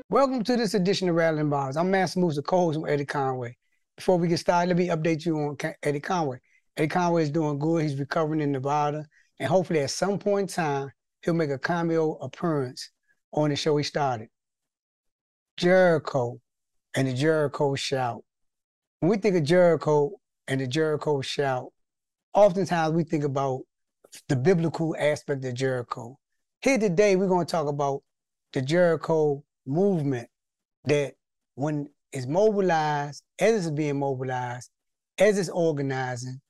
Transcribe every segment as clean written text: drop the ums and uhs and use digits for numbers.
Welcome to this edition of Rattling Bars. I'm Master Moves, the co-host with Eddie Conway. Before we get started, let me update you on Eddie Conway. Eddie Conway is doing good. He's recovering in Nevada. And hopefully at some point in time, he'll make a cameo appearance on the show he started. Jericho and the Jericho Shout. When we think of Jericho and the Jericho Shout, oftentimes we think about the biblical aspect of Jericho. Here today, we're going to talk about the Jericho movement that when it's mobilized, as it's being mobilized, as it's organizing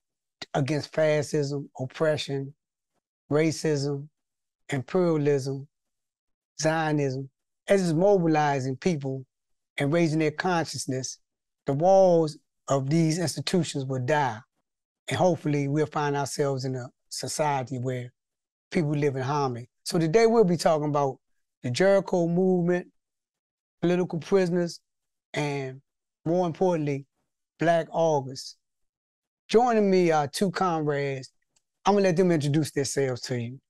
against fascism, oppression, racism, imperialism, Zionism, as it's mobilizing people and raising their consciousness, the walls of these institutions will die. And hopefully we'll find ourselves in a society where people live in harmony. So today we'll be talking about the Jericho movement, political prisoners, and more importantly, Black August. Joining me are two comrades. I'm gonna let them introduce themselves to you.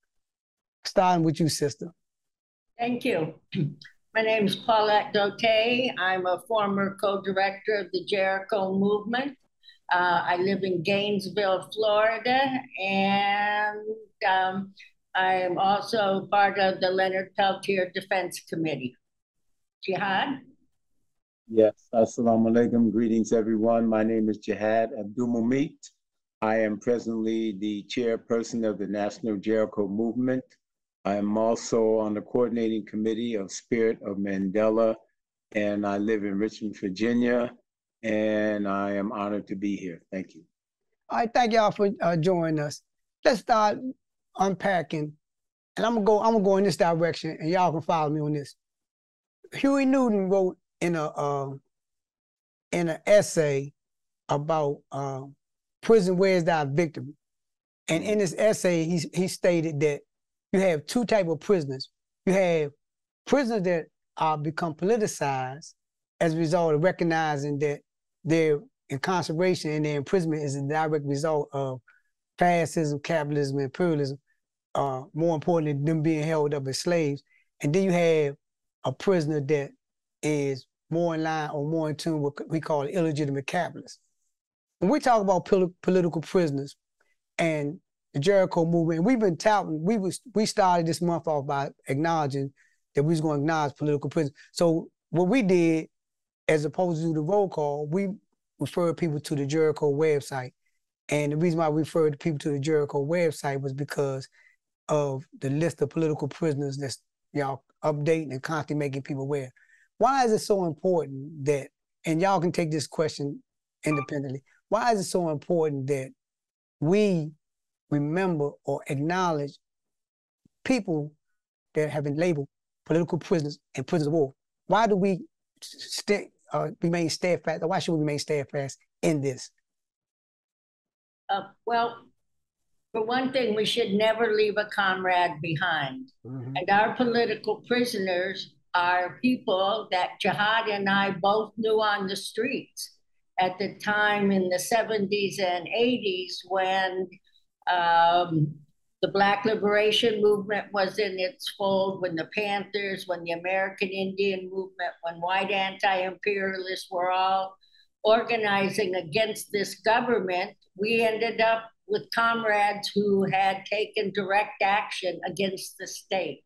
Starting with you, sister. Thank you. My name is Paulette Doté. I'm a former co-director of the Jericho movement. I live in Gainesville, Florida, and I am also part of the Leonard Peltier Defense Committee. Jihad? Yes, assalamu alaikum. Greetings, everyone. My name is Jihad Abdul-Mumit. I am presently the chairperson of the National Jericho Movement. I am also on the coordinating committee of Spirit of Mandela, and I live in Richmond, Virginia, and I am honored to be here. Thank you. All right, thank y'all for joining us. Let's start unpacking, and I'm gonna go in this direction, and y'all can follow me on this. Huey Newton wrote in an essay about prison, where's thy victory? And in this essay, he stated that you have two types of prisoners. You have prisoners that become politicized as a result of recognizing that their incarceration and their imprisonment is a direct result of fascism, capitalism, imperialism, more importantly, them being held up as slaves. And then you have a prisoner that is more in line or more in tune with what we call illegitimate capitalists. When we talk about political prisoners and the Jericho movement, we've been touting, we started this month off by acknowledging that we was going to acknowledge political prisoners. So what we did, as opposed to the roll call, we referred people to the Jericho website. And the reason why we referred people to the Jericho website was because of the list of political prisoners that's y'all updating and constantly making people aware. Why is it so important that, and y'all can take this question independently, why is it so important that we remember or acknowledge people that have been labeled political prisoners and prisoners of war? Why do we remain steadfast, or why should we remain steadfast in this? Well, for one thing, we should never leave a comrade behind. And our political prisoners are people that Jihad and I both knew on the streets at the time in the 70s and 80s when the Black Liberation Movement was in its fold, when the Panthers, when the American Indian Movement, when white anti-imperialists were all organizing against this government. We ended up with comrades who had taken direct action against the state.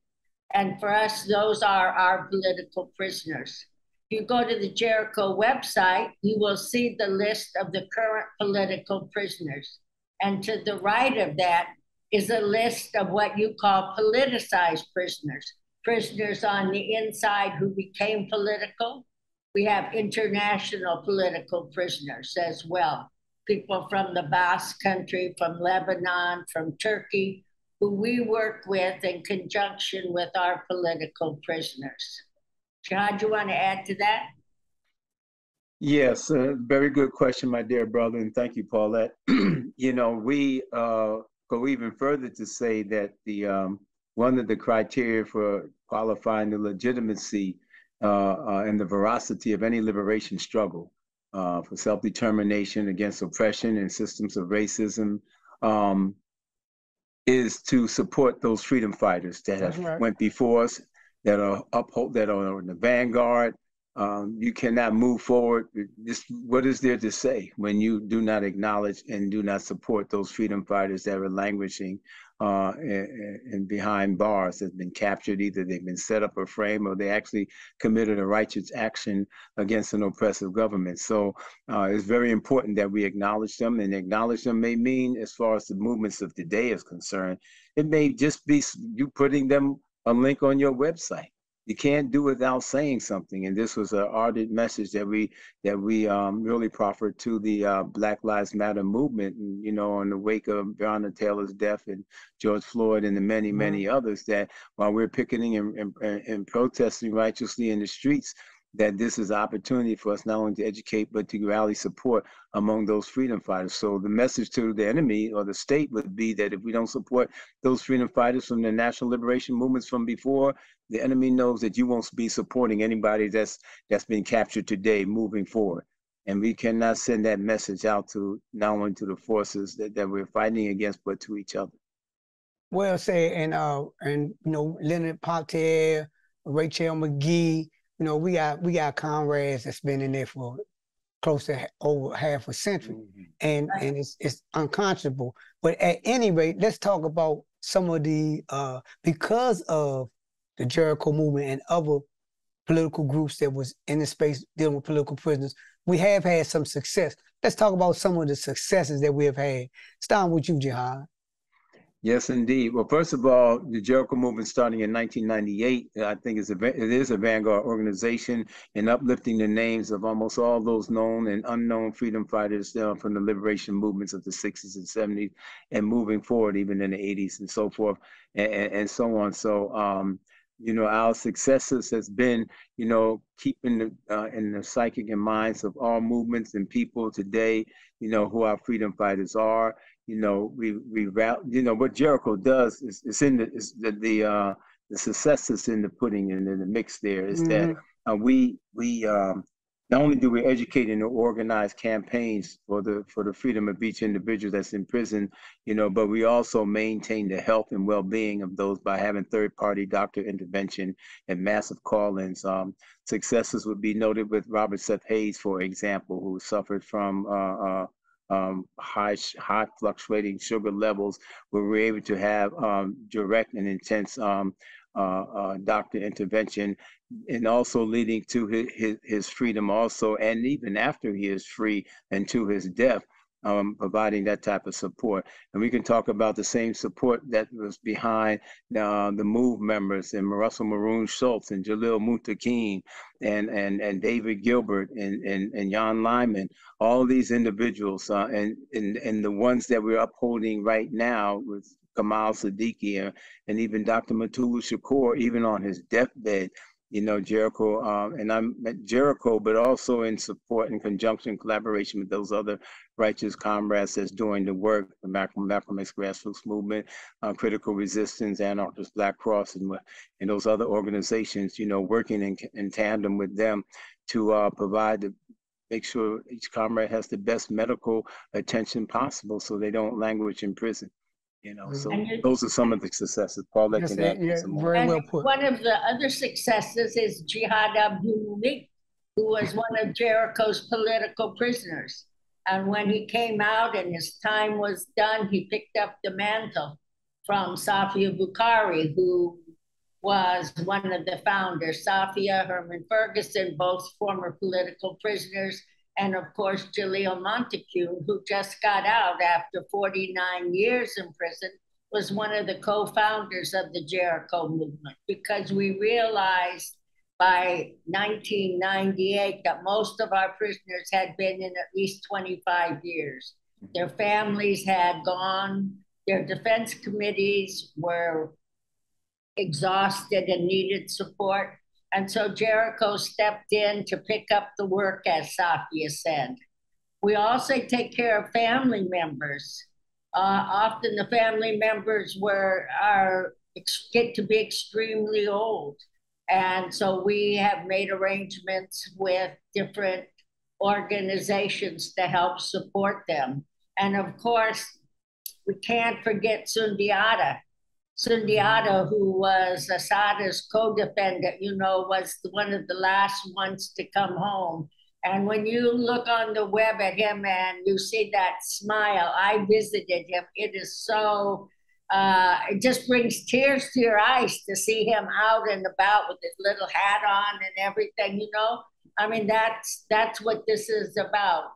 And for us, those are our political prisoners. If you go to the Jericho website, you will see the list of the current political prisoners. And to the right of that is a list of what you call politicized prisoners, prisoners on the inside who became political. We have international political prisoners as well. People from the Basque Country, from Lebanon, from Turkey, who we work with in conjunction with our political prisoners. Jihad, do you want to add to that? Yes, very good question, my dear brother, and thank you, Paulette. You know, we go even further to say that the one of the criteria for qualifying the legitimacy and the veracity of any liberation struggle for self-determination against oppression and systems of racism is to support those freedom fighters that have went before us, that are that are in the vanguard. You cannot move forward. What is there to say when you do not acknowledge and do not support those freedom fighters that are languishing and behind bars, have been captured? Either they've been set up or framed, or they actually committed a righteous action against an oppressive government. So it's very important that we acknowledge them, and acknowledge them may mean, as far as the movements of today is concerned, it may just be you putting them a link on your website. You can't do without saying something, and this was an ardent message that we really proffered to the Black Lives Matter movement. And, you know, in the wake of Breonna Taylor's death and George Floyd and the many others, that while we're picketing and protesting righteously in the streets, that this is an opportunity for us not only to educate, but to rally support among those freedom fighters. So the message to the enemy or the state would be that if we don't support those freedom fighters from the national liberation movements from before, the enemy knows that you won't be supporting anybody that's been captured today moving forward. And we cannot send that message out to not only to the forces that we're fighting against, but to each other. Well said. And you know, Leonard Peltier, Rachel McGee, you know, we got comrades that's been in there for close to over half a century, and it's unconscionable. But at any rate, let's talk about some of the because of the Jericho movement and other political groups that was in the space dealing with political prisoners, we have had some success. Let's talk about some of the successes that we have had. Starting with you, Jihad. Yes, indeed. Well, first of all, the Jericho movement starting in 1998, I think it is a vanguard organization in uplifting the names of almost all those known and unknown freedom fighters from the liberation movements of the 60s and 70s, and moving forward even in the 80s and so forth, and so on. So, you know, our successes has been, you know, keeping in the psychic and minds of all movements and people today, you know, who our freedom fighters are. You know, you know, what Jericho does is the success is in the pudding and in the mix. There is that we not only do we educate and organize campaigns for the freedom of each individual that's in prison, you know, but we also maintain the health and well-being of those by having third-party doctor intervention and massive call-ins. Successes would be noted with Robert Seth Hayes, for example, who suffered from high fluctuating sugar levels, where we're able to have direct and intense doctor intervention, and also leading to his freedom also, and even after he is free and to his death, providing that type of support. And we can talk about the same support that was behind the MOVE members, and Russell Maroon Schultz and Jalil Muntaqim and David Gilbert and Jan Lyman, all these individuals, and the ones that we're upholding right now with Kamal Siddiqui and even Dr. Mutulu Shakur, even on his deathbed. You know, Jericho, and I'm at Jericho, but also in support and conjunction, collaboration with those other righteous comrades that's doing the work, the Malcolm X grassroots movement, Critical Resistance, Anarchist Black Cross, and those other organizations, you know, working in tandem with them to make sure each comrade has the best medical attention possible so they don't languish in prison. You know, so those are some of the successes. Paulette can add some more. Very well put. One of the other successes is Jihad Abdul-Mumeet, who was one of Jericho's political prisoners. And when he came out and his time was done, he picked up the mantle from Safia Bukhari, who was one of the founders. Safia, Herman Ferguson, both former political prisoners, and of course, Jalil Muntaqim, who just got out after 49 years in prison, was one of the co-founders of the Jericho movement, because we realized by 1998 that most of our prisoners had been in at least 25 years. Their families had gone, their defense committees were exhausted and needed support. And so Jericho stepped in to pick up the work, as Safia said. We also take care of family members. Often the family members get to be extremely old. And so we have made arrangements with different organizations to help support them. And of course, we can't forget Sundiata. Sundiata, who was Assata's co-defendant, was one of the last ones to come home. And when you look on the web at him and you see that smile, I visited him. It is so, it just brings tears to your eyes to see him out and about with his little hat on and everything. I mean, that's what this is about.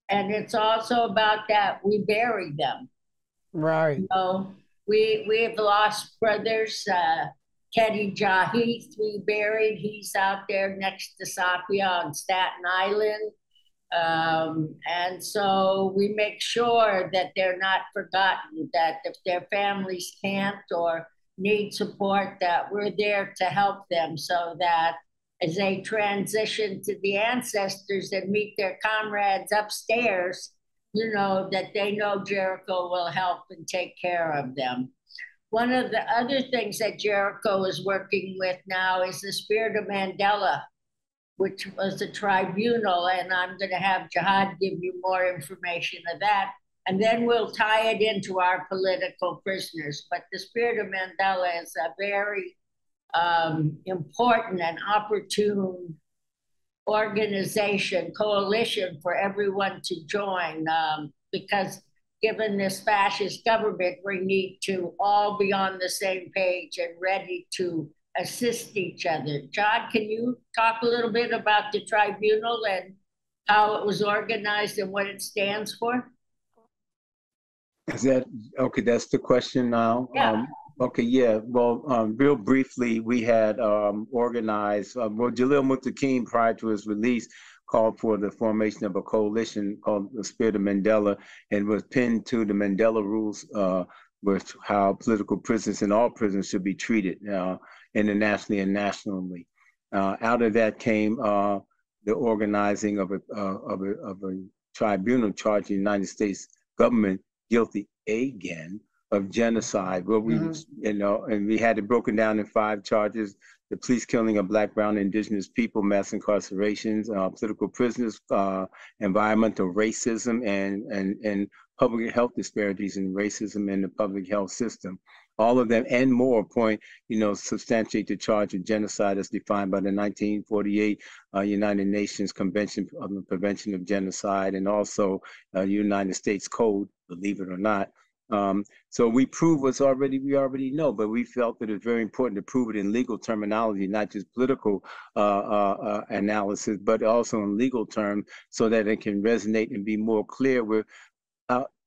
And it's also about that we bury them. Right. We have lost brothers. Teddy Jaheith, we buried. He's out there next to Sapia on Staten Island. And so we make sure that they're not forgotten, that if their families can't or need support, that we're there to help them so that as they transition to the ancestors and meet their comrades upstairs, that they know Jericho will help and take care of them. One of the other things that Jericho is working with now is the Spirit of Mandela, which was a tribunal, and I'm going to have Jihad give you more information of that. And then we'll tie it into our political prisoners. But the Spirit of Mandela is a very important and opportune organization, coalition for everyone to join, because given this fascist government, we need to all be on the same page and ready to assist each other. John, can you talk a little bit about the tribunal and how it was organized and what it stands for? Is that okay? That's the question now. Yeah. Okay, yeah. Well, real briefly, we had organized. Jalil Muttaqin, prior to his release, called for the formation of a coalition called the Spirit of Mandela, and was pinned to the Mandela rules, with how political prisoners and all prisoners should be treated internationally and nationally. Out of that came the organizing of a tribunal charging the United States government guilty again of genocide, where we, and we had it broken down in 5 charges: the police killing of Black, brown, indigenous people, mass incarcerations, political prisoners, environmental racism, and public health disparities and racism in the public health system. All of them and more point, substantiate the charge of genocide as defined by the 1948 United Nations Convention on the Prevention of Genocide, and also United States Code, believe it or not. So we prove we already know, but we felt that it's very important to prove it in legal terminology, not just political analysis, but also in legal terms, so that it can resonate and be more clear with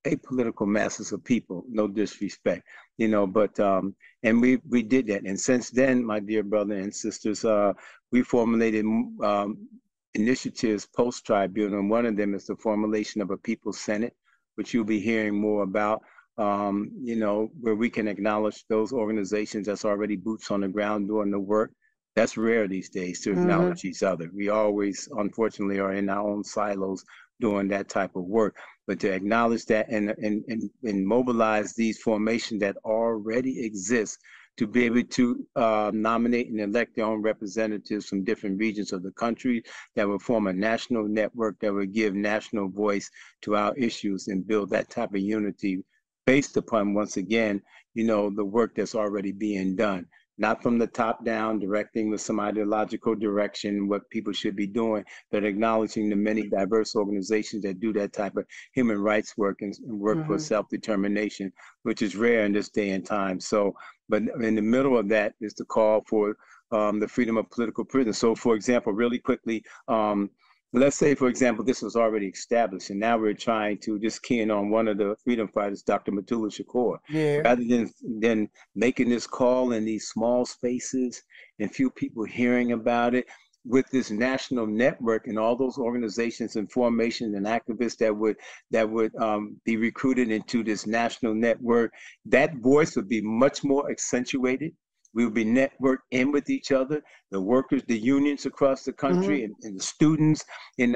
apolitical masses of people. No disrespect, but and we did that. And since then, my dear brothers and sisters, we formulated initiatives post-tribunal, and one of them is the formulation of a People's Senate, which you'll be hearing more about. Where we can acknowledge those organizations that's already boots on the ground doing the work. That's rare these days to acknowledge each other. We always, unfortunately, are in our own silos doing that type of work. But to acknowledge that and mobilize these formations that already exist to be able to nominate and elect their own representatives from different regions of the country, that will form a national network that would give national voice to our issues and build that type of unity based upon, once again, the work that's already being done, not from the top down, directing with some ideological direction what people should be doing, but acknowledging the many diverse organizations that do that type of human rights work and work for self-determination, which is rare in this day and time. So, but in the middle of that is the call for the freedom of political prisoners. So, for example, really quickly, let's say, for example, this was already established, and now we're trying to just key in on one of the freedom fighters, Dr. Mutulu Shakur. Yeah. Rather than making this call in these small spaces and few people hearing about it, with this national network and all those organizations and formations and activists that would be recruited into this national network, that voice would be much more accentuated. We will be networked in with each other, the workers, the unions across the country, and the students and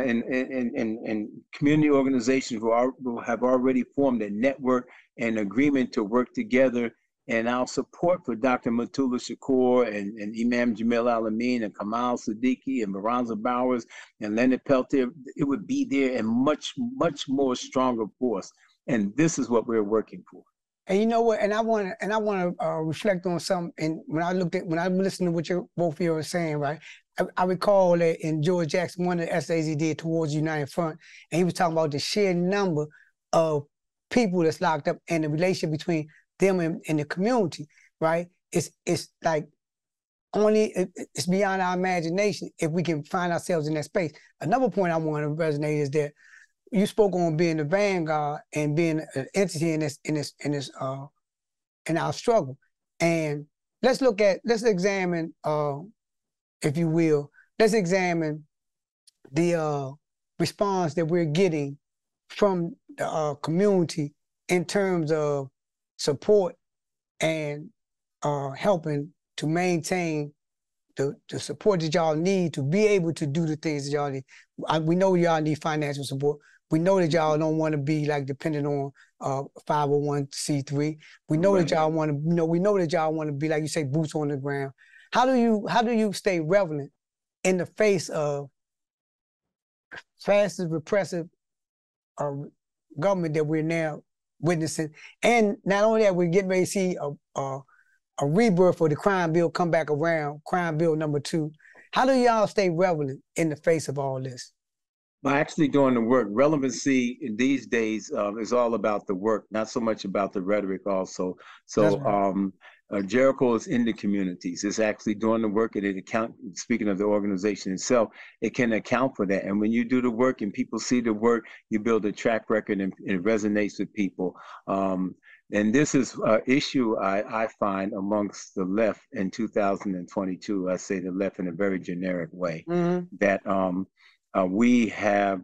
community organizations who have already formed a network and agreement to work together. And our support for Dr. Mutulu Shakur and Imam Jamil Al-Amin and Kamal Siddiqui and Baranza Bowers and Leonard Peltier, it would be there in much, much more stronger force. And this is what we're working for. And you know what? And I want to reflect on something. And when I'm listening to what both of you are saying, right? I recall that in George Jackson, one of the essays he did towards United Front, and he was talking about the sheer number of people that's locked up and the relationship between them and the community, right? It's like it's beyond our imagination if we can find ourselves in that space. Another point I want to resonate is that you spoke on being the vanguard and being an entity in our struggle. And let's examine, if you will, let's examine the response that we're getting from the community in terms of support and helping to maintain the support that y'all need to be able to do the things that y'all need. We know y'all need financial support. We know that y'all don't want to be like dependent on 501c3. We know that y'all want to, we know that y'all want to be, like you say, boots on the ground. How do you stay relevant in the face of fastest repressive government that we're now witnessing? And not only that, we're getting ready to see a rebirth of the crime bill come back around, crime bill number 2. How do y'all stay relevant in the face of all this? By actually doing the work. Relevancy in these days is all about the work, not so much about the rhetoric also. So right. Jericho is in the communities. It's actually doing the work, and speaking of the organization itself, it can account for that. And when you do the work and people see the work, you build a track record and it resonates with people. And this is an issue I find amongst the left in 2022. I say the left in a very generic way, that we have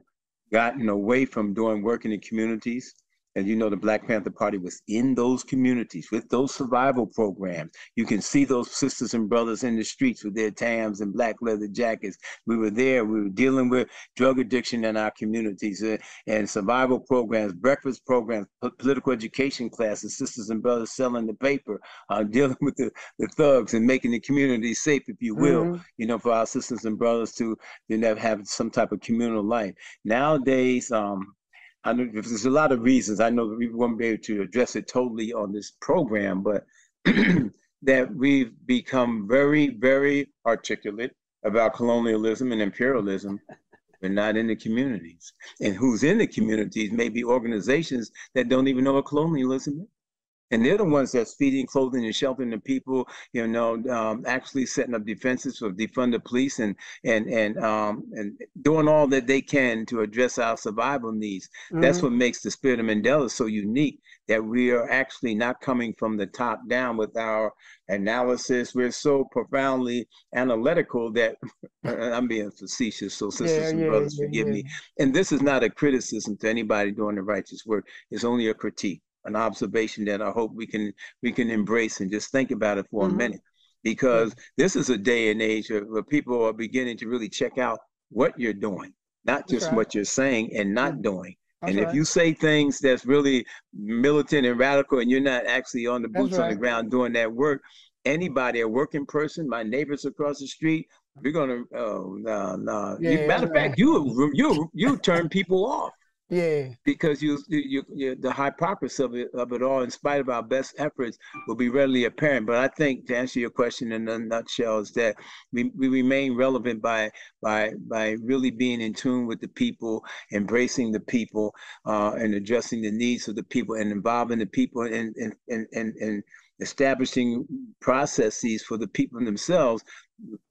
gotten away from doing work in the communities. And you know, the Black Panther Party was in those communities with those survival programs. You can see those sisters and brothers in the streets with their TAMs and black leather jackets. We were there. We were dealing with drug addiction in our communities and survival programs, breakfast programs, political education classes, sisters and brothers selling the paper, dealing with the thugs and making the community safe, if you will, you know, for our sisters and brothers to have some type of communal life. Nowadays, I know there's a lot of reasons. I know that we won't be able to address it totally on this program, but that we've become very, very articulate about colonialism and imperialism, but not in the communities. And who's in the communities may be organizations that don't even know what colonialism is. And they're the ones that's feeding, clothing, and sheltering the people, you know, actually setting up defenses for defund the police and doing all that they can to address our survival needs. That's what makes the Spirit of Mandela so unique, that we are actually not coming from the top down with our analysis. We're so profoundly analytical that I'm being facetious, so sisters and brothers, forgive me. And this is not a criticism to anybody doing the righteous work. It's only a critique, an observation that I hope we can embrace and just think about it for a minute, because this is a day and age where people are beginning to really check out what you're doing, not just what you're saying and not doing. And if you say things that's really militant and radical and you're not actually on the boots on the ground doing that work, anybody, a working person, my neighbors across the street, we're gonna matter of fact, you turn people off. Because the hypocrisy of it all, in spite of our best efforts, will be readily apparent. But I think, to answer your question in a nutshell, is that we remain relevant by really being in tune with the people, embracing the people, and addressing the needs of the people, and involving the people, and establishing processes for the people themselves.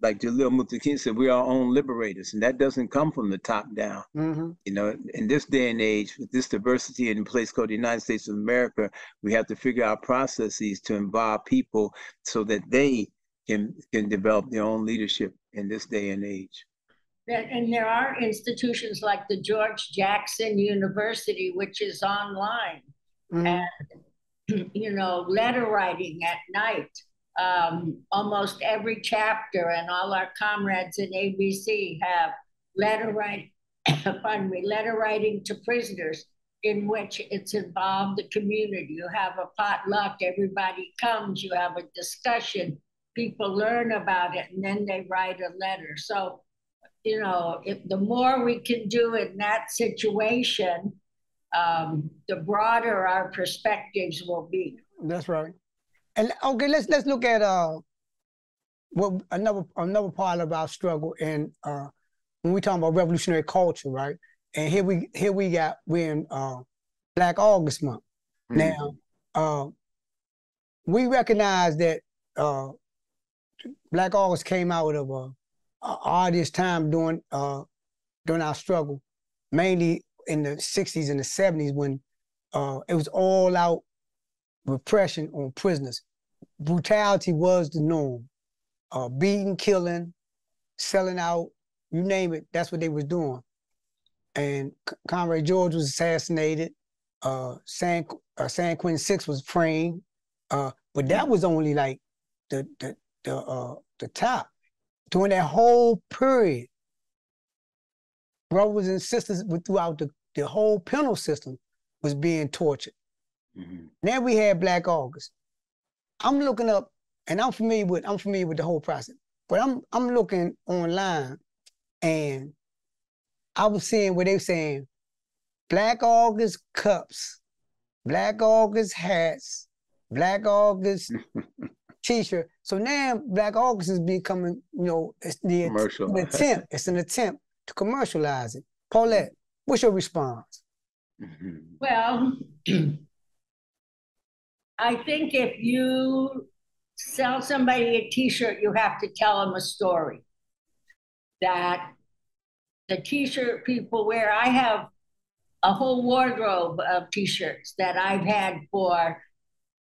Like Jalil Muttaqin said, we are our own liberators, and that doesn't come from the top down. You know, in this day and age, with this diversity in a place called the United States of America, we have to figure out processes to involve people so that they can develop their own leadership in this day and age. And there are institutions like the George Jackson University, which is online, and you know, letter writing at night. Almost every chapter, and all our comrades in ABC have letter writing, letter writing to prisoners, in which it's involved the community. You have a potluck, everybody comes, you have a discussion, people learn about it, and then they write a letter. So, you know, the more we can do in that situation, the broader our perspectives will be. That's right. And okay, let's look at what another part of our struggle, and when we talk about revolutionary culture, right? And we're in Black August month. Mm-hmm. Now, we recognize that Black August came out of a arduous time during our struggle, mainly in the 60s and the 70s, when it was all out repression on prisoners. Brutality was the norm. Beating, killing, selling out, you name it, that's what they was doing. And Comrade George was assassinated. San Quentin 6 was framed. But that was only like the top. During that whole period, brothers and sisters throughout the whole penal system was being tortured. Mm-hmm. Now we had Black August. I'm looking up, and I'm familiar with the whole process. But I'm looking online, and I was seeing where they were saying Black August cups, Black August hats, Black August T-shirt. So now Black August is becoming, it's an attempt to commercialize it. Paulette, what's your response? Well, I think if you sell somebody a T-shirt, you have to tell them a story. That the T-shirt people wear, I have a whole wardrobe of T-shirts that I've had for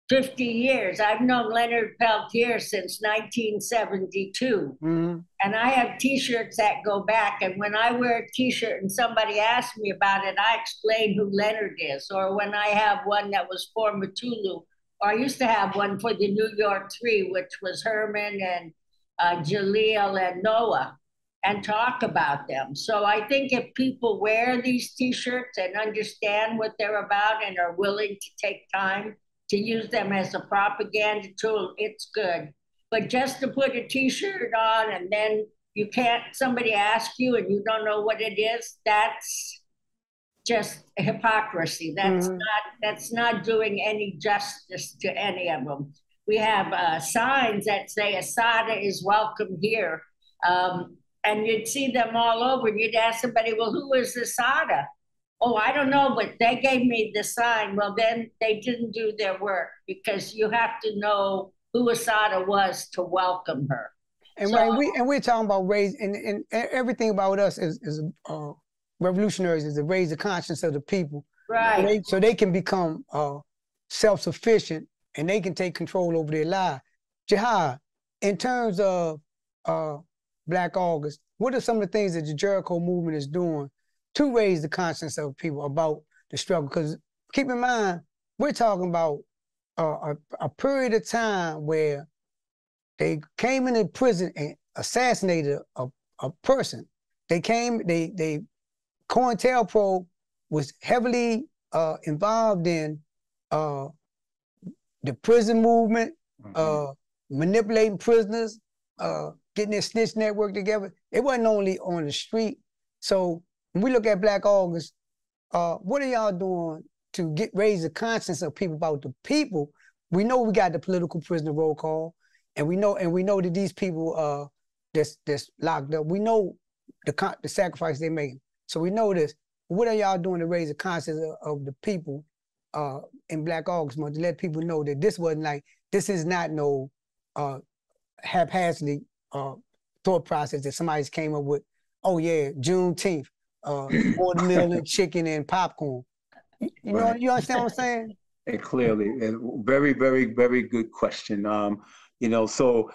50 years. I've known Leonard Peltier since 1972. Mm-hmm. And I have T-shirts that go back. And when I wear a T-shirt and somebody asks me about it, I explain who Leonard is. Or when I have one that was for Matulu, or I used to have one for the New York Three, which was Herman and Jaleel and Noah, and talk about them. So I think if people wear these T-shirts and understand what they're about and are willing to take time to use them as a propaganda tool, it's good. But just to put a T-shirt on and then somebody asks you and you don't know what it is, that's just hypocrisy. That's not doing any justice to any of them. We have signs that say Asada is welcome here. And you'd see them all over, and you'd ask somebody, well, who is Asada? Oh, I don't know, but they gave me the sign. Well, then they didn't do their work, because you have to know who Asada was to welcome her. And so, we're talking about raise, and everything about us is revolutionaries is to raise the conscience of the people, right? So they can become self-sufficient and they can take control over their lives. Jihad, in terms of Black August, what are some of the things that the Jericho movement is doing to raise the conscience of people about the struggle? Because keep in mind, we're talking about a period of time where they came into prison and assassinated a person. COINTELPRO was heavily involved in the prison movement, manipulating prisoners, getting their snitch network together. It wasn't only on the street. So when we look at Black August, what are y'all doing to raise the conscience of people about the people? We know we got the political prisoner roll call, and we know that these people that's locked up, we know the sacrifice they're making. So we know this. What are y'all doing to raise the conscience of the people in Black August month, to let people know that this is not no haphazardly thought process that somebody's came up with? Oh yeah, Juneteenth, watermelon, chicken, and popcorn. You understand what I'm saying? And clearly, and very, very, very good question. So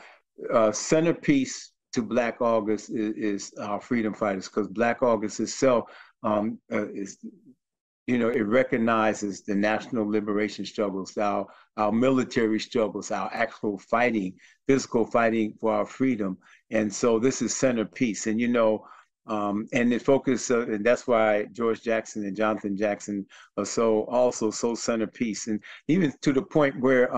centerpiece to Black August is our freedom fighters, because Black August itself it recognizes the national liberation struggles, our military struggles, our actual fighting, physical fighting for our freedom. And so this is centerpiece. And, and the focus, and that's why George Jackson and Jonathan Jackson are so centerpiece. And even to the point where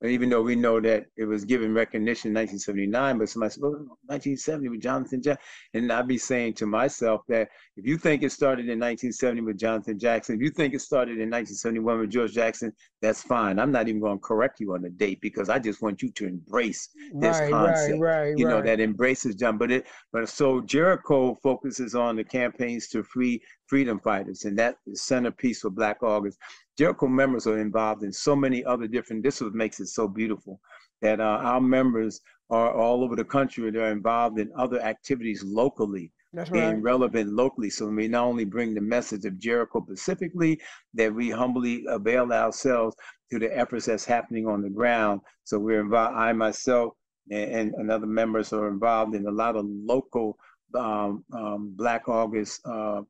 even though we know that it was given recognition in 1979, but somebody said, well, 1970 with Jonathan Jackson. And I'd be saying to myself that if you think it started in 1970 with Jonathan Jackson, if you think it started in 1971 with George Jackson, that's fine. I'm not even going to correct you on the date because I just want you to embrace this concept. You know, that embraces John. But so Jericho focuses on the campaigns to free freedom fighters, and that is centerpiece for Black August. Jericho members are involved in so many other different, this is what makes it so beautiful, that our members are all over the country. They're involved in other activities locally, being relevant locally. So we not only bring the message of Jericho specifically, that we humbly avail ourselves to the efforts that's happening on the ground. So we're involved, I myself and other members are involved in a lot of local Black August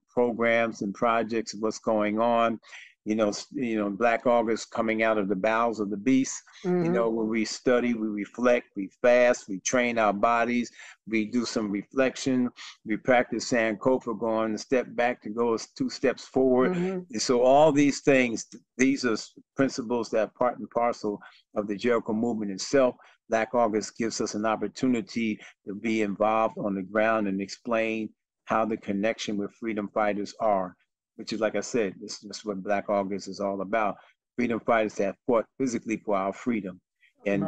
programs and projects, what's going on. You know, Black August coming out of the bowels of the beast, you know, where we study, we reflect, we fast, we train our bodies, we do some reflection, we practice Sankofa, going a step back to go 2 steps forward. And so all these things, these are principles that are part and parcel of the Jericho movement itself. Black August gives us an opportunity to be involved on the ground and explain how the connection with freedom fighters are, which is, like I said, this is what Black August is all about. Freedom fighters that fought physically for our freedom. And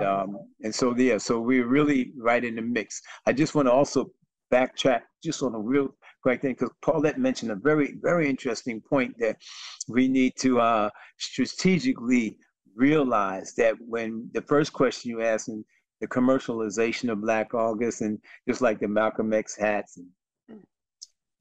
so, yeah, so we're really right in the mix. I just want to also backtrack just on a real quick thing, because Paulette mentioned a very, very interesting point that we need to strategically realize that when the first question you asked, and the commercialization of Black August, and just like the Malcolm X hats, and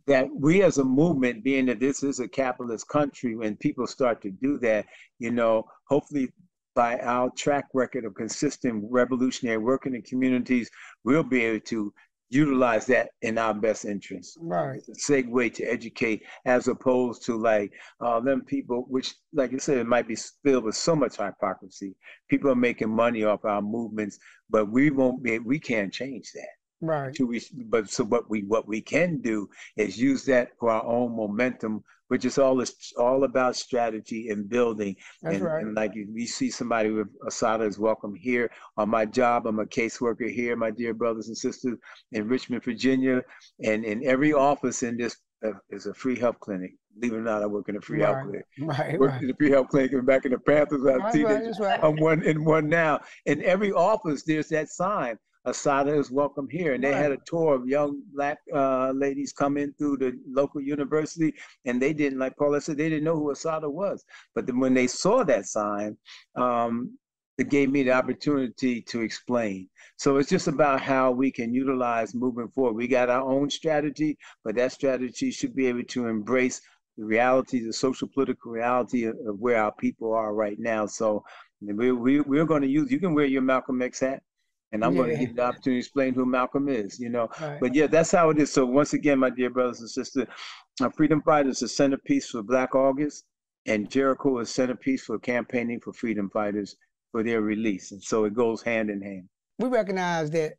that we as a movement, being that this is a capitalist country, when people start to do that, you know, hopefully by our track record of consistent revolutionary work in the communities, we'll be able to utilize that in our best interest. It's a segue to educate, as opposed to like them people, which, like you said, it might be filled with so much hypocrisy. People are making money off our movements, but we can't change that. What we can do is use that for our own momentum, which is all about strategy and building. And like we see somebody with Assata is welcome here. On my job, I'm a caseworker here, my dear brothers and sisters, in Richmond, Virginia. And in every office in this is a free health clinic. Believe it or not, I work in a free health clinic. I worked in the free health clinic and back in the Panthers. I'm in one now. In every office, there's that sign. Assata is welcome here. And they had a tour of young Black ladies come in through the local university, and they didn't, like Paula said, they didn't know who Assata was. But then when they saw that sign, it gave me the opportunity to explain. So it's just about how we can utilize moving forward. We got our own strategy, but that strategy should be able to embrace the reality, the social political reality of where our people are right now. So we're going to use, you can wear your Malcolm X hat, and I'm going to give you the opportunity to explain who Malcolm is, you know. But yeah, that's how it is. So once again, my dear brothers and sisters, Freedom Fighters is a centerpiece for Black August, and Jericho is a centerpiece for campaigning for freedom fighters for their release. And so it goes hand in hand. We recognize that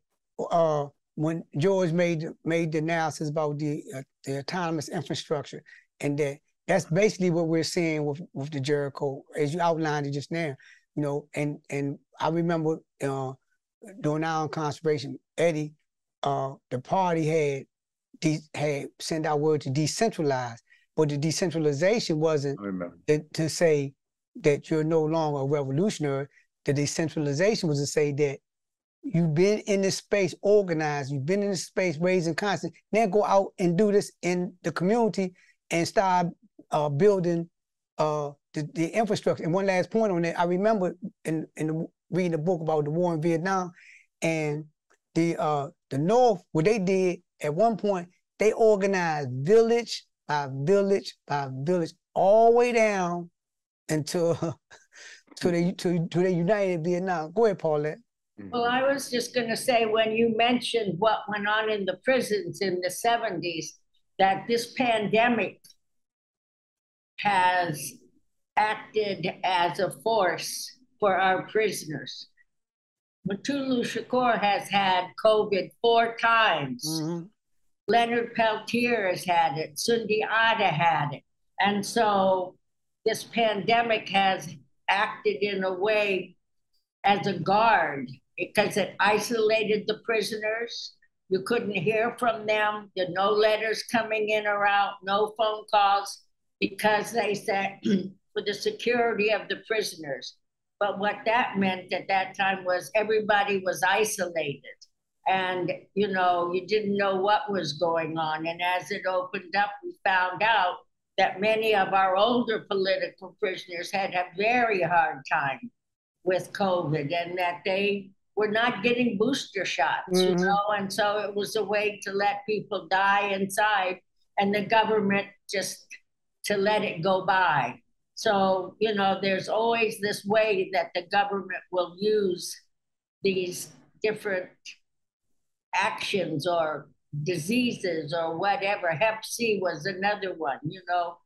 when George made the analysis about the autonomous infrastructure, and that's basically what we're seeing with the Jericho, as you outlined it just now, you know. And I remember during our incarceration, Eddie, the party had sent out word to decentralize, but the decentralization wasn't to say that you're no longer a revolutionary. The decentralization was to say that you've been in this space organized, you've been in this space raising constant, now go out and do this in the community and start building the infrastructure. And one last point on that, I remember reading a book about the war in Vietnam, and the North, what they did at one point, they organized village by village by village, all the way down until they united Vietnam. Go ahead, Paulette. Well, I was just going to say, when you mentioned what went on in the prisons in the 70s, that this pandemic has acted as a force for our prisoners. Mutulu Shakur has had COVID 4 times. Leonard Peltier has had it. Sundi Ada had it. And so this pandemic has acted in a way as a guard because it isolated the prisoners. You couldn't hear from them. There were no letters coming in or out, no phone calls, because they said for the security of the prisoners. But what that meant at that time was everybody was isolated. And, you know, you didn't know what was going on. And as it opened up, we found out that many of our older political prisoners had a very hard time with COVID and that they were not getting booster shots, you know, and so it was a way to let people die inside and the government just to let it go by. So, you know, there's always this way that the government will use these different actions or diseases or whatever. Hep C was another one, you know.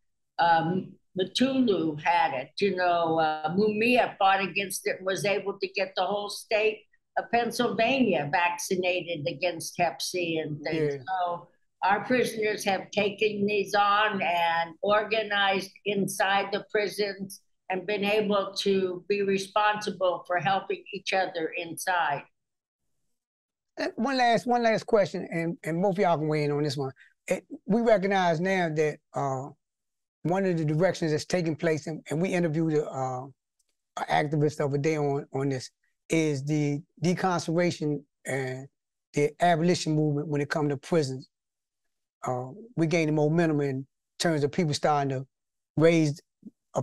Matulu had it, you know. Mumia fought against it and was able to get the whole state of Pennsylvania vaccinated against Hep C and things. Yeah. So our prisoners have taken these on and organized inside the prisons and been able to be responsible for helping each other inside. One last question, and both of y'all can weigh in on this one. We recognize now that one of the directions that's taking place, and we interviewed an activist the other day on this, is the decarceration and the abolition movement when it comes to prisons. We gaining momentum in terms of people starting to raise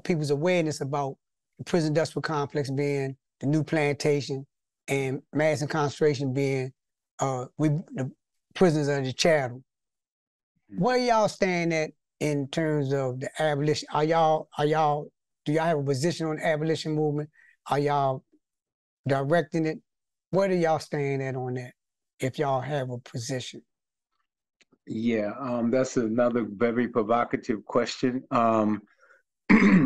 people's awareness about the prison industrial complex being the new plantation and mass incarceration being the prisons of the chattel. Where y'all stand at in terms of the abolition? Do y'all have a position on the abolition movement? Are y'all directing it? Where do y'all stand at on that, if y'all have a position? Yeah, that's another very provocative question. I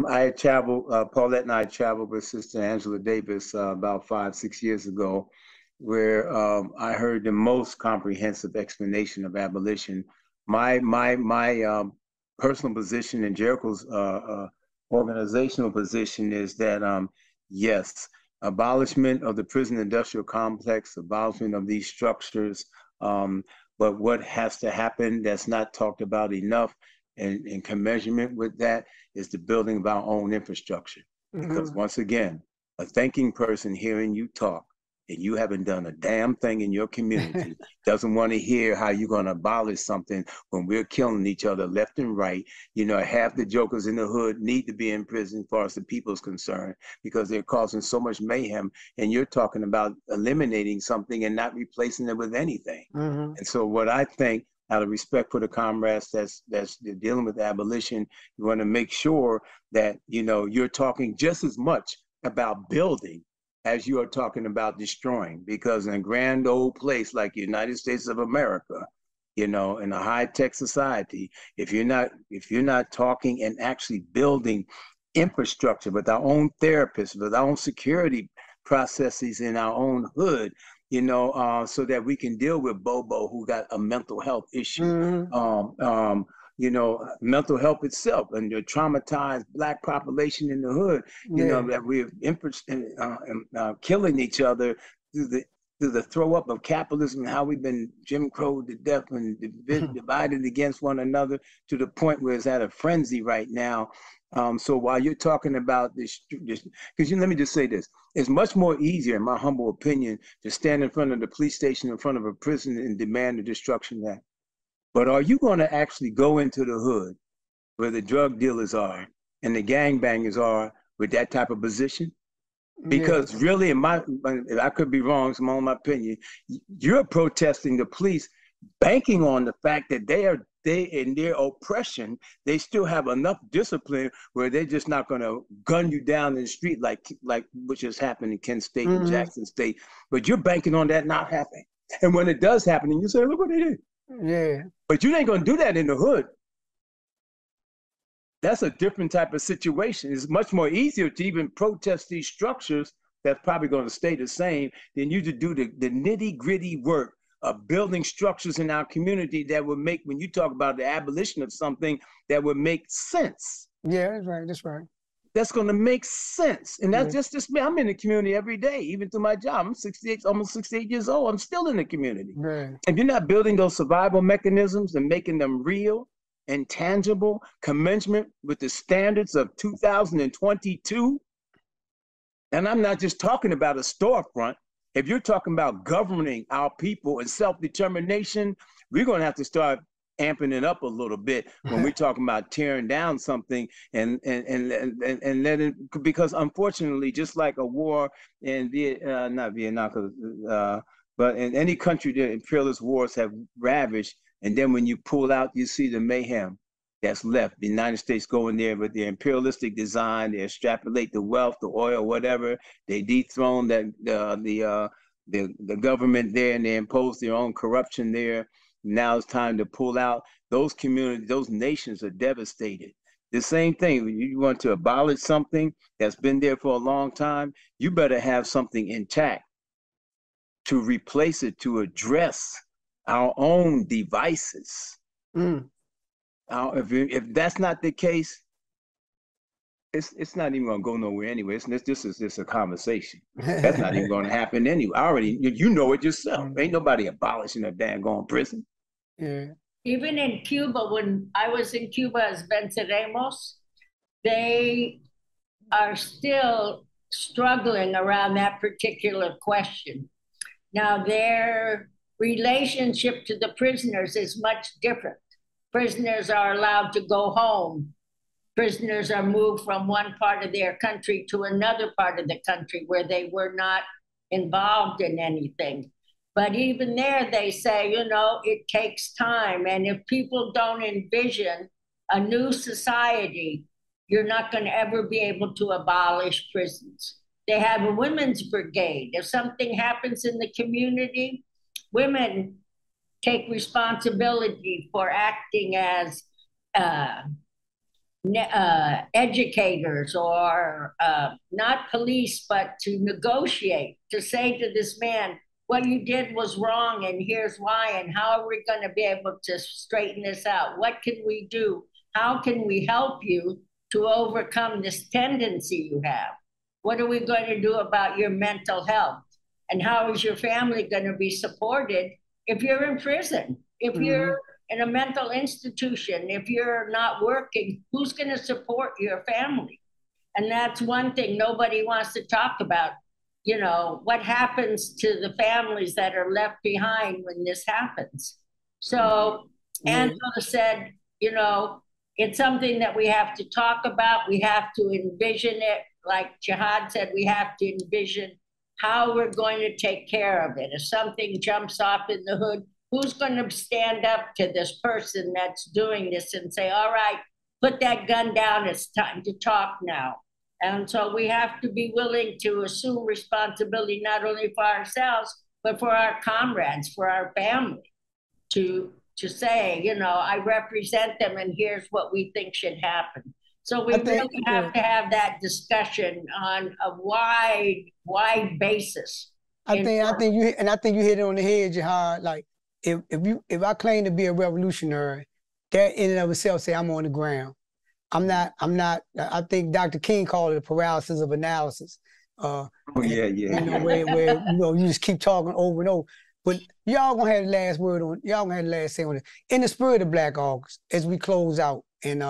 had traveled, Paulette and I traveled with Sister Angela Davis about 5-6 years ago, where I heard the most comprehensive explanation of abolition. My personal position and Jericho's organizational position is that, yes, abolishment of the prison industrial complex, abolishment of these structures, but what has to happen that's not talked about enough in commensurate with that is the building of our own infrastructure. Because once again, a thinking person hearing you talk and you haven't done a damn thing in your community doesn't want to hear how you're going to abolish something when we're killing each other left and right. You know, half the jokers in the hood need to be in prison as far as the people's concerned because they're causing so much mayhem, and you're talking about eliminating something and not replacing it with anything. And so what I think, out of respect for the comrades that's dealing with abolition, you want to make sure that, you know, you're talking just as much about building as you are talking about destroying, because in a grand old place like the United States of America, you know, in a high-tech society, if you're not talking and actually building infrastructure with our own therapists, with our own security processes in our own hood, you know, so that we can deal with Bobo, who got a mental health issue, you know, mental health itself, and the traumatized Black population in the hood, you know, that we're killing each other through the throw up of capitalism and how we've been Jim Crow to death and divided against one another to the point where it's at a frenzy right now. So while you're talking about this, because let me just say this, it's much more easier, in my humble opinion, to stand in front of the police station, in front of a prison and demand the destruction of that. But are you going to actually go into the hood where the drug dealers are and the gangbangers are with that type of position? Because really, I could be wrong, it's my own opinion, you're protesting the police, banking on the fact that they in their oppression, they still have enough discipline where they're just not going to gun you down in the street like which has happened in Kent State and Jackson State. But you're banking on that not happening. And when it does happen, and you say, look what they did. Yeah. But you ain't going to do that in the hood. That's a different type of situation. It's much more easier to even protest these structures that's probably going to stay the same than you to do the nitty-gritty work of building structures in our community that would make, when you talk about the abolition of something, that would make sense. Yeah, that's right. that's going to make sense. And that's just me. I'm in the community every day, even through my job. I'm 68, almost 68 years old. I'm still in the community. Right. If you're not building those survival mechanisms and making them real and tangible, commensurate with the standards of 2022, and I'm not just talking about a storefront. If you're talking about governing our people and self-determination, we're going to have to start amping it up a little bit when we're talking about tearing down something and letting, because unfortunately, just like a war in not Vietnam, but in any country that imperialist wars have ravaged, and then when you pull out, you see the mayhem that's left. The United States going there with their imperialistic design, they extrapolate the wealth, the oil, whatever. They dethrone the government there, and they impose their own corruption there. Now it's time to pull out. Those communities, those nations are devastated. The same thing, when you want to abolish something that's been there for a long time, you better have something intact to replace it, to address our own devices. If that's not the case, it's not even going to go nowhere anyway. This is just a conversation. That's not even going to happen anyway. You know it yourself. Ain't nobody abolishing a daggone prison. Yeah. Even in Cuba, when I was in Cuba as Venceremos, they are still struggling around that particular question. Now, their relationship to the prisoners is much different. Prisoners are allowed to go home. Prisoners are moved from one part of their country to another part of the country where they were not involved in anything. But even there, they say, you know, it takes time. And if people don't envision a new society, you're not going to ever be able to abolish prisons. They have a women's brigade. If something happens in the community, women take responsibility for acting as educators or not police, but to negotiate, to say to this man, what you did was wrong and here's why, and how are we going to be able to straighten this out? What can we do? How can we help you to overcome this tendency you have? What are we going to do about your mental health? And how is your family going to be supported if you're in prison? If you're in a mental institution, if you're not working, who's going to support your family? And that's one thing nobody wants to talk about. You know, what happens to the families that are left behind when this happens? So Angela said, you know, it's something that we have to talk about. We have to envision it. Like Jihad said, we have to envision how we're going to take care of it. If something jumps off in the hood, who's going to stand up to this person that's doing this and say, all right, put that gun down, it's time to talk now. And so we have to be willing to assume responsibility, not only for ourselves, but for our comrades, for our family, to say, you know, I represent them and here's what we think should happen. So we really have to have that discussion on a wide basis. I think you hit it on the head, Jihad. Like if I claim to be a revolutionary, that in and of itself say I'm on the ground. I'm not, I think Dr. King called it a paralysis of analysis. Yeah. You know, where you know, you just keep talking over and over. But y'all gonna have the last word on, y'all gonna have the last say on it. In the spirit of Black August, as we close out and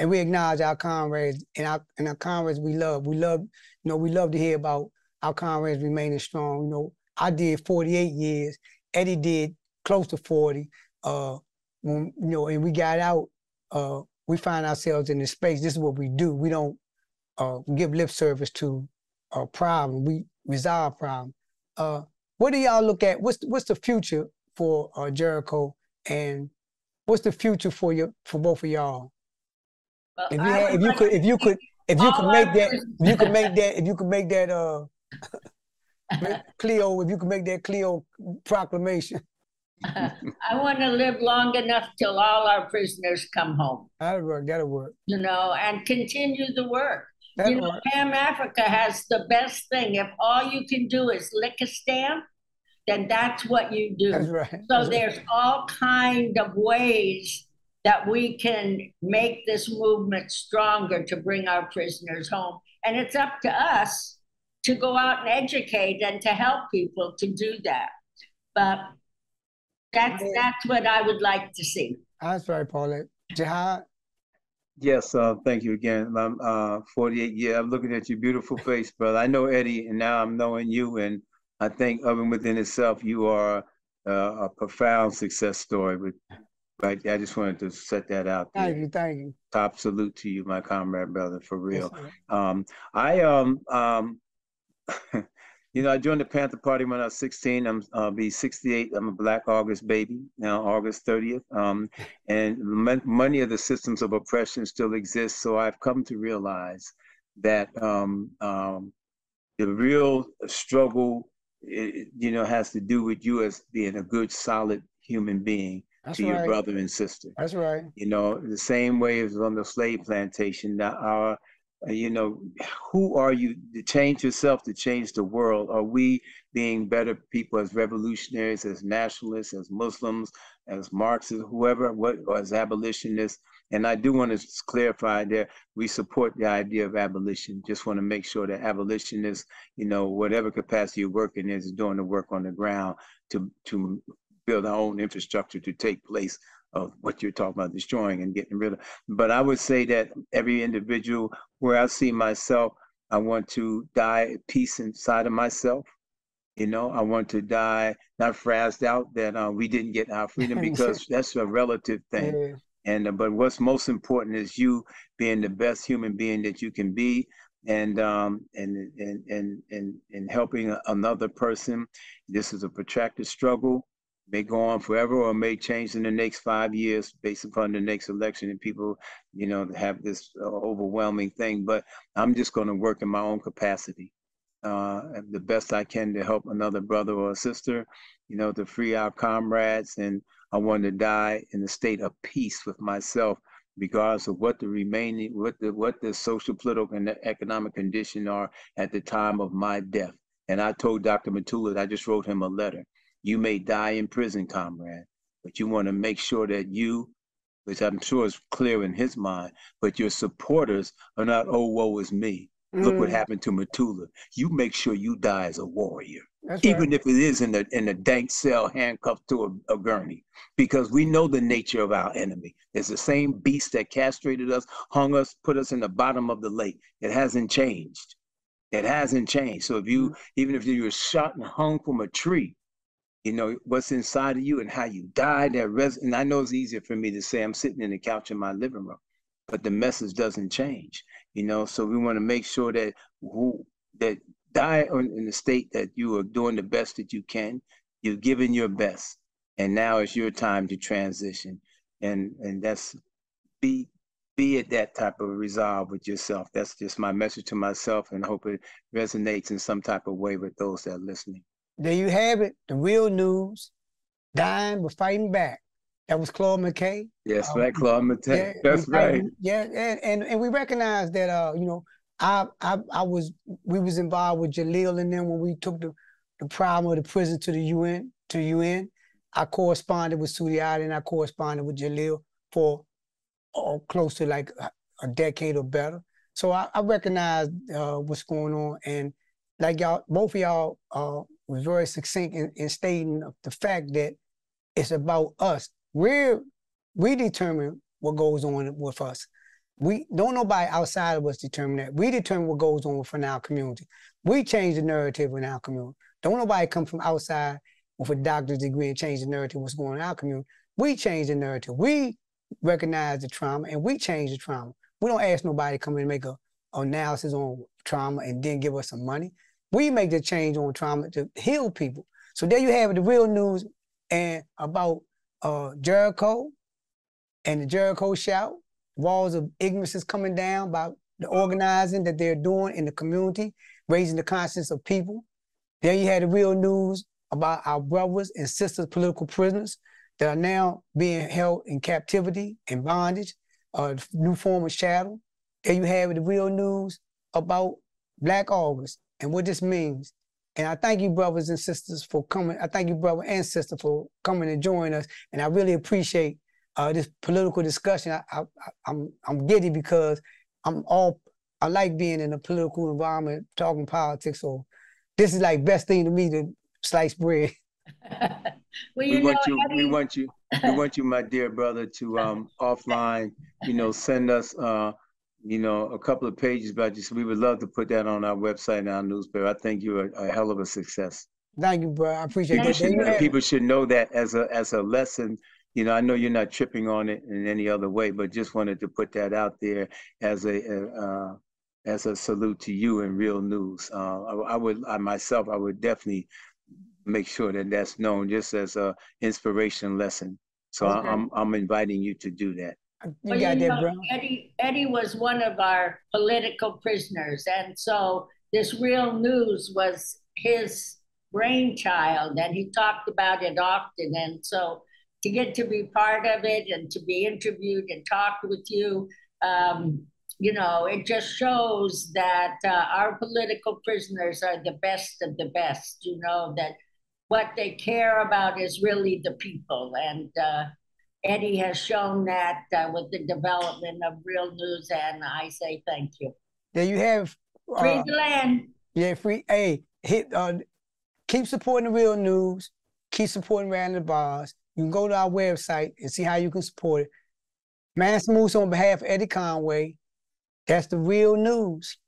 we acknowledge our comrades and our comrades we love. We love, you know, we love to hear about our comrades remaining strong. You know, I did 48 years. Eddie did close to 40. When, you know, and we got out, we find ourselves in this space. This is what we do. We don't give lip service to a problem. We resolve problems. What do y'all look at? What's the future for Jericho, and what's the future for both of y'all? Well, If you could make that Cleo, if you could make that Cleo proclamation. I want to live long enough till all our prisoners come home. That'll work. You know, and continue the work. That'll work. PAM Africa has the best thing. If all you can do is lick a stamp, then that's what you do. That's right. So there's all kind of ways that we can make this movement stronger to bring our prisoners home. And it's up to us to go out and educate and to help people to do that. But that's what I would like to see. That's right, Paulette. Jihad? Yes, thank you again. I'm 48 years. I'm looking at your beautiful face, brother. I know Eddie, and now I'm knowing you, and I think of and within itself, you are a profound success story. But I just wanted to set that out there. Thank you. Top salute to you, my comrade, brother, for real. Yes, You know, I joined the Panther Party when I was 16. I'll be 68. I'm a Black August baby now, August 30th. And many of the systems of oppression still exist. So I've come to realize that the real struggle, you know, has to do with you as being a good, solid human being to your brother and sister. That's right. You know, the same way as on the slave plantation. Now, you know, who are you to change yourself, to change the world? Are we being better people as revolutionaries, as nationalists, as Muslims, as Marxists, whoever, or as abolitionists? And I do want to clarify that we support the idea of abolition. Just want to make sure that abolitionists, you know, whatever capacity you're working is doing the work on the ground to build our own infrastructure to take place of what you're talking about, destroying and getting rid of. But I would say that every individual, where I see myself, I want to die at peace inside of myself. You know, I want to die not frazzed out that we didn't get our freedom, because that's a relative thing. Yeah. And but what's most important is you being the best human being that you can be, and helping another person. This is a protracted struggle. May go on forever, or may change in the next 5 years based upon the next election, and people, you know, have this overwhelming thing. But I'm just going to work in my own capacity, the best I can, to help another brother or sister, you know, to free our comrades. And I want to die in a state of peace with myself, regardless of what the remaining, what the social, political, and economic condition are at the time of my death. And I told Dr. Mottola, I just wrote him a letter. You may die in prison, comrade, but you want to make sure that you, which I'm sure is clear in his mind, but your supporters are not, oh, woe is me. Look what happened to Mottola. You make sure you die as a warrior, even if it is in a dank cell handcuffed to a gurney, because we know the nature of our enemy. It's the same beast that castrated us, hung us, put us in the bottom of the lake. It hasn't changed. It hasn't changed. So if you, even if you were shot and hung from a tree, you know, what's inside of you and how you died, and I know it's easier for me to say I'm sitting in the couch in my living room, but the message doesn't change, you know? So we want to make sure that that die in the state that you are doing the best that you can, you're giving your best, and now it's your time to transition. And that's, be at that type of resolve with yourself. That's just my message to myself, and I hope it resonates in some type of way with those that are listening. There you have it, the real news, dying but fighting back. That was Claude McKay. Yes, right, Claude McKay. Yeah, that's right. Yeah, and we recognize that, you know, we was involved with Jalil and them when we took the problem of the prison to the UN. I corresponded with Sudi Ali, and I corresponded with Jalil for close to like a decade or better. So I recognize what's going on, and like y'all, both of y'all was very succinct in stating the fact that it's about us. We determine what goes on with us. We don't nobody outside of us determine that. We determine what goes on within our community. We change the narrative in our community. Don't nobody come from outside with a doctor's degree and change the narrative what's going on in our community. We change the narrative. We recognize the trauma and we change the trauma. We don't ask nobody to come in and make an analysis on trauma and then give us some money. We make the change on trauma to heal people. So there you have it, the real news, and about Jericho and the Jericho shout. Walls of ignorance is coming down by the organizing that they're doing in the community, raising the conscience of people. There you had the real news about our brothers and sisters, political prisoners, that are now being held in captivity and bondage, new form of chattel. There you have the real news about Black August and what this means. And I thank you, brothers and sisters, for coming. I thank you, brother and sister, for coming and joining us. And I really appreciate this political discussion. I'm giddy because I like being in a political environment, talking politics. So this is like best thing to me to slice bread. Well, we want you, my dear brother, to offline, send us, a couple of pages about you. So we would love to put that on our website and our newspaper. I think you're a hell of a success. Thank you, bro. I appreciate that. People should know that as a lesson. I know you're not tripping on it in any other way, but just wanted to put that out there as a salute to you in Real News. I would definitely make sure that that's known just as a inspiration lesson. So okay. I'm inviting you to do that. You got that, bro. Eddie was one of our political prisoners, and so this Real News was his brainchild, and he talked about it often. And so to get to be part of it and to be interviewed and talk with you, it just shows that our political prisoners are the best of the best, that what they care about is really the people. And Eddie has shown that with the development of Real News, and I say thank you. There you have. Free the land. Yeah, free. Hey, keep supporting the Real News. Keep supporting Random the Bars. You can go to our website and see how you can support it. Master Moose on behalf of Eddie Conway. That's the Real News.